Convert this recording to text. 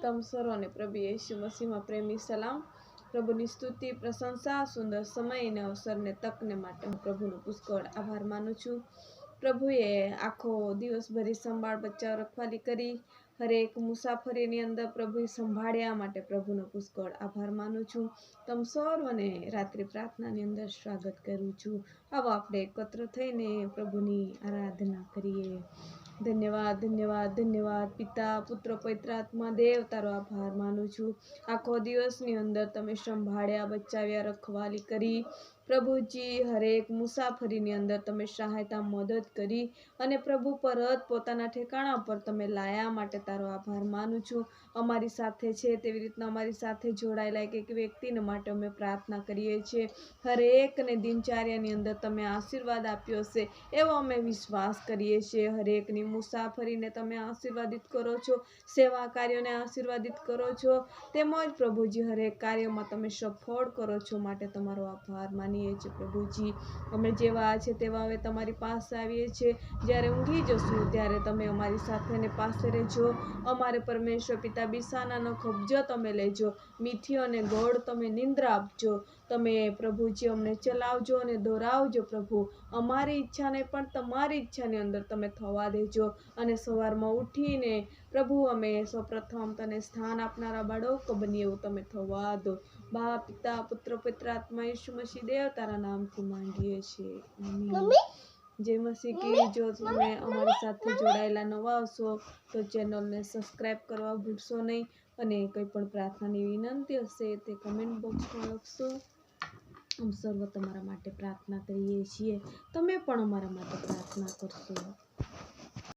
तम सर्वोने प्रभु यीशु मसीह में प्रेमी सलाम। प्रभुनी स्तुति प्रशंसा सुंदर समय ने अवसर ने तक ने माटे हूँ प्रभुનો પુષ્કળ આભાર માનું છું। પ્રભુએ આખો દિવસ ભરી સંભાળ બચાવ રખવાલી કરી હરેક મુસાફરીની અંદર પ્રભુએ સંભાળ્યા માટે પ્રભુનો પુષ્કળ આભાર માનું છું। તમ સર્વને રાત્રિ પ્રાર્થનાની અંદર સ્વાગત કરું છું। આવો આપણે એકત્ર થઈને પ્રભુની આરાધના કરીએ। धन्यवाद धन्यवाद धन्यवाद पिता पुत्र पवित्र आत्मा देव तारो आभार मानु छू। आखो दिवसनी अंदर तमे संभाळ्या बचाव्या रखवाली करी प्रभुजी हरेक मुसाफरीनी अंदर तमे सहायता मदद करी अने प्रभु परत पोताना ठेकाणा पर तमे लाया माटे तारो आभार मानु छू। अमारी साथे छे तेवी रीतना अमारी साथे जोडायेला एक व्यक्तिने माटे अमे प्रार्थना करीए छीए। हरेक ने दिनचर्यानी अंदर तमे आशीर्वाद आप्यो छे एवो अमे विश्वास करीए छीए। हरेकनी मुसाफरीने तमे आशीर्वादित करो छो, सेवा कार्योने आशीर्वादित करो छो, तेमज प्रभुजी हरेक कार्यमां तमे सफल करो छो माटे तमारो आभार मानीए छे। प्रभुजी अमे जेवा छे तेवा हवे तमारी पासे आवीए छे। ज्यारे ऊंघी जशुं त्यारे तमे अमारी साथे ने पासे रहेजो। अमारे परमेश्वर पिता बिसानानो कब्जो तमे लेजो। मीठी अने गोड़ तमे निंद्रा आपजो। तमे प्रभुजी अमने चलावजो अने दोरावजो। प्रभु अमारी इच्छा नहीं पण तमारी इच्छानी अंदर तमे थवा देजो अने सवारमां उठीने प्रभु अमे सौप्रथम तने स्थान आपनारा बाळको बनीए एवुं तमे थवा दो। बाप पिता पुत्र पवित्र आत्मा यीशु मसीह देव तारा नामथी मांगीए छीए, आमीन। जय मसीह की। जो तमे अमारी साथे जोडायेला नवा हशो तो चेनल ने सब्सक्राइब करवा भूलशो नहीं अने कोई पण प्रार्थनानी विनंती हशे ते कमेंट बॉक्स में लखशो। हम सर्व तमारा माटे प्रार्थना करीए छीए, तमे पण अमारा माटे प्रार्थना करशो।